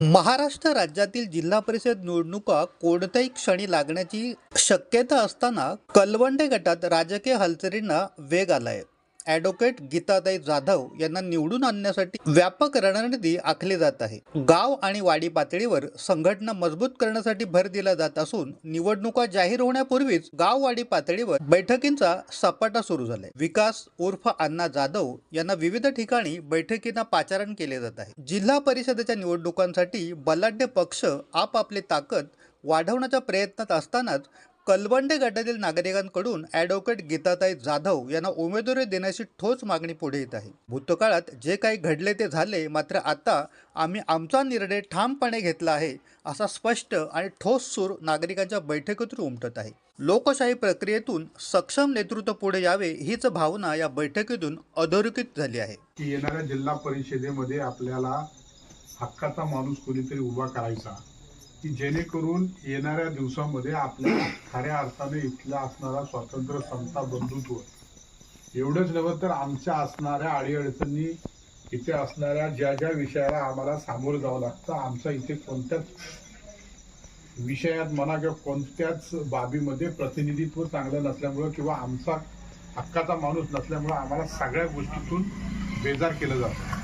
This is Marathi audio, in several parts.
महाराष्ट्र राज्यातील जिल्हा परिषद निवडणुका कोणत्याही क्षणी लागण्याची शक्यता असताना कलवंडे गटात राजकीय हालचालींना वेग आलाय. ॲडव्होकेट गीताताई जाधव यांना निवडून आणण्यासाठी व्यापक रणनीती आखली जात आहे. गाव आणि वाडी पातळीवर संघटना मजबूत करण्यासाठी भर दिला जात असून निवडणुका जाहीर होण्यापूर्वीच गाववाडी पातळीवर बैठकींचा सपाटा सुरू झालाय. विकास उर्फ अण्णा जाधव यांना विविध ठिकाणी बैठकींना पाचारण केले जात आहे. जिल्हा परिषदेच्या निवडणुकांसाठी बलाढ्य पक्ष आपापली ताकद वाढवण्याच्या प्रयत्नात असतानाच कलवंडे गटातील नागरिकांकडून ॲडव्होकेट गीताताई जाधव यांना उमेदवारी देण्याची ठोस मागणी पुढे येत आहे. भूतकाळात जे काही घडले ते झाले, मात्र आता आम्ही आमचा निर्णय ठामपणे घेतला आहे असा स्पष्ट आणि ठोस सूर नागरिकांच्या बैठकीतून उमटत आहे. लोकशाही प्रक्रियेतून सक्षम नेतृत्व पुढे यावे हीच भावना या बैठकीतून अधोरेखित झाली आहे. येणाऱ्या जिल्हा परिषदेमध्ये आपल्याला हक्काचा माणूस कोणीतरी उभा करायचा की जेणेकरून येणाऱ्या दिवसामध्ये आपल्याला खऱ्या अर्थाने इथला असणारा स्वातंत्र्य, समता, बंधुत्व एवढंच नव्हे तर आमच्या असणाऱ्या अडीअडचणी, इथे असणाऱ्या ज्या ज्या विषयाला आम्हाला सामोरं जावं लागतं, आमचा इथे कोणत्याच विषयात म्हणा किंवा कोणत्याच बाबीमध्ये प्रतिनिधित्व चांगलं नसल्यामुळं किंवा आमचा हक्काचा माणूस नसल्यामुळं आम्हाला सगळ्या गोष्टीतून बेजार केलं जातं.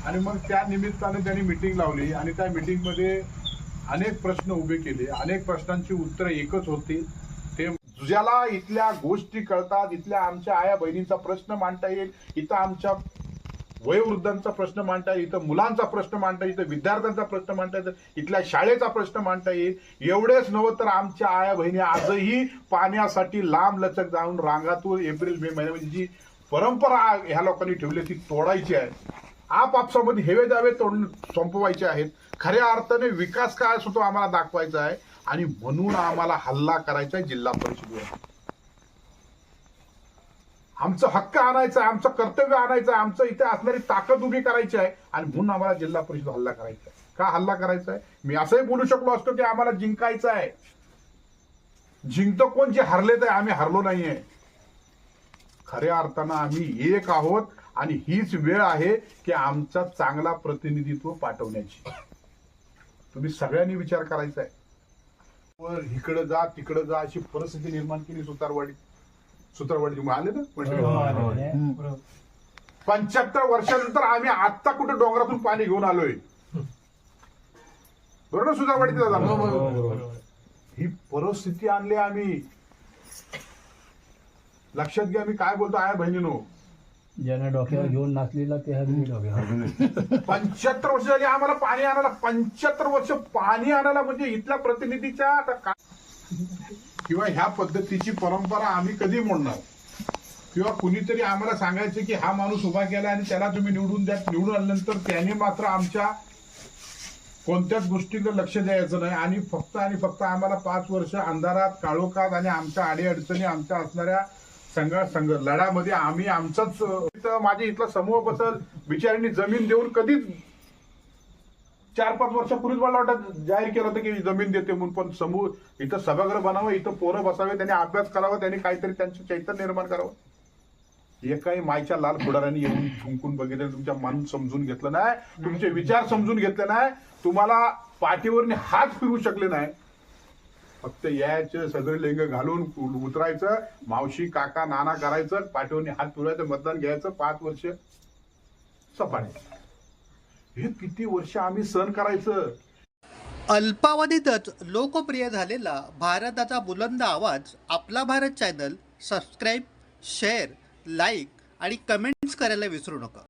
आणि मग त्या निमित्ताने त्यांनी मीटिंग लावली आणि त्या मीटिंगमध्ये अनेक प्रश्न उभे केले. अनेक प्रश्नांची उत्तरं एकच होती, ते ज्याला इथल्या गोष्टी कळतात, इथल्या आमच्या आया बहिणींचा प्रश्न मांडता येईल, इथं आमच्या वयोवृद्धांचा प्रश्न मांडता येईल, इथं मुलांचा प्रश्न मांडता येईल, इथं विद्यार्थ्यांचा प्रश्न मांडता येईल, इथल्या शाळेचा प्रश्न मांडता येईल. एवढेच नव्हे तर आमच्या आया बहिणी आजही पाण्यासाठी लांब लचक जाऊन रांगातून एप्रिल मे महिन्यामध्ये जी परंपरा ह्या लोकांनी ठेवली ती तोडायची आहे. आपापसामध्ये हेवे दावे तोडून संपवायचे आहेत. खऱ्या अर्थाने विकास काय असतो तो आम्हाला दाखवायचा आहे आणि म्हणून आम्हाला हल्ला करायचा आहे जिल्हा परिषदेवर. आमचं हक्क आणायचा आहे, आमचं कर्तव्य आणायचं आहे, आमचं इथे असणारी ताकद उभी करायची आहे आणि म्हणून आम्हाला जिल्हा परिषद हल्ला करायचा आहे. का हल्ला करायचा आहे? मी असंही बोलू शकलो असतो की आम्हाला जिंकायचं आहे. जिंकतो कोण? जे हरले तर आम्ही हरलो नाहीये. खऱ्या अर्थानं आम्ही एक आहोत आणि हीच वेळ आहे की आमचा चांगला प्रतिनिधित्व पाठवण्याची. तुम्ही सगळ्यांनी विचार करायचा आहे. वर इकडे जा तिकडे जा अशी परिस्थिती निर्माण केली सुतारवाडी. आले ना 75 वर्षानंतर आम्ही आत्ता कुठे डोंगरातून पाणी घेऊन आलोय. बरोबर सुतारवाडीत ही परिस्थिती आणली आम्ही. लक्षात घ्या मी काय बोलतो आहे बहिणीनो. ज्याने डोक्यावर घेऊन नाचलेला ते 75 वर्ष झाली आम्हाला पाणी आणायला. 75 वर्ष पाणी आणायला म्हणजे इथल्या प्रतिनिधीच्या किंवा ह्या पद्धतीची परंपरा आम्ही कधी मोडणार? किंवा कुणीतरी आम्हाला सांगायचं की हा माणूस उभा केला आणि त्याला तुम्ही निवडून द्या. निवडून आल्यानंतर त्याने मात्र आमच्या कोणत्याच गोष्टीकडे लक्ष द्यायचं नाही आणि फक्त आम्हाला 5 वर्ष अंधारात, काळोखात आणि आमच्या अडीअडचणी, आमच्या असणाऱ्या संघ लढ्यामध्ये आम्ही आमचाच माझ्या इथला समूह बसल बिचाऱ्यांनी जमीन देऊन कधीच 4-5 वर्षापूर्वीच मला वाटत जाहीर केलं होतं की जमीन देते म्हणून. पण समूह इथं सभागृह बनावं, इथं पोरं बसावे, त्यांनी अभ्यास करावा, त्यांनी काहीतरी त्यांचं चैतन्य निर्माण करावं. एकाही मायच्या लाल पुढाऱ्यांनी येऊन थुंकून बघितलं, तुमच्या मन समजून घेतलं नाही, तुमचे विचार समजून घेतले नाही, तुम्हाला पाठीवरनी हात फिरू शकले नाही. फक्त यायचं सगळे लेंग घालून उतरायचं, मावशी काका नाना करायचं, पाठीवरनी हात फिरवायचं, मतदान घ्यायचं, 5 वर्ष सपाटायचं. हे किती वर्ष आम्ही सहन करायचं. अल्पावधीतच लोकप्रिय झालेला भारताचा बुलंद आवाज आपला Bharat channel subscribe, share, like आणि कमेंट्स करायला विसरू नका.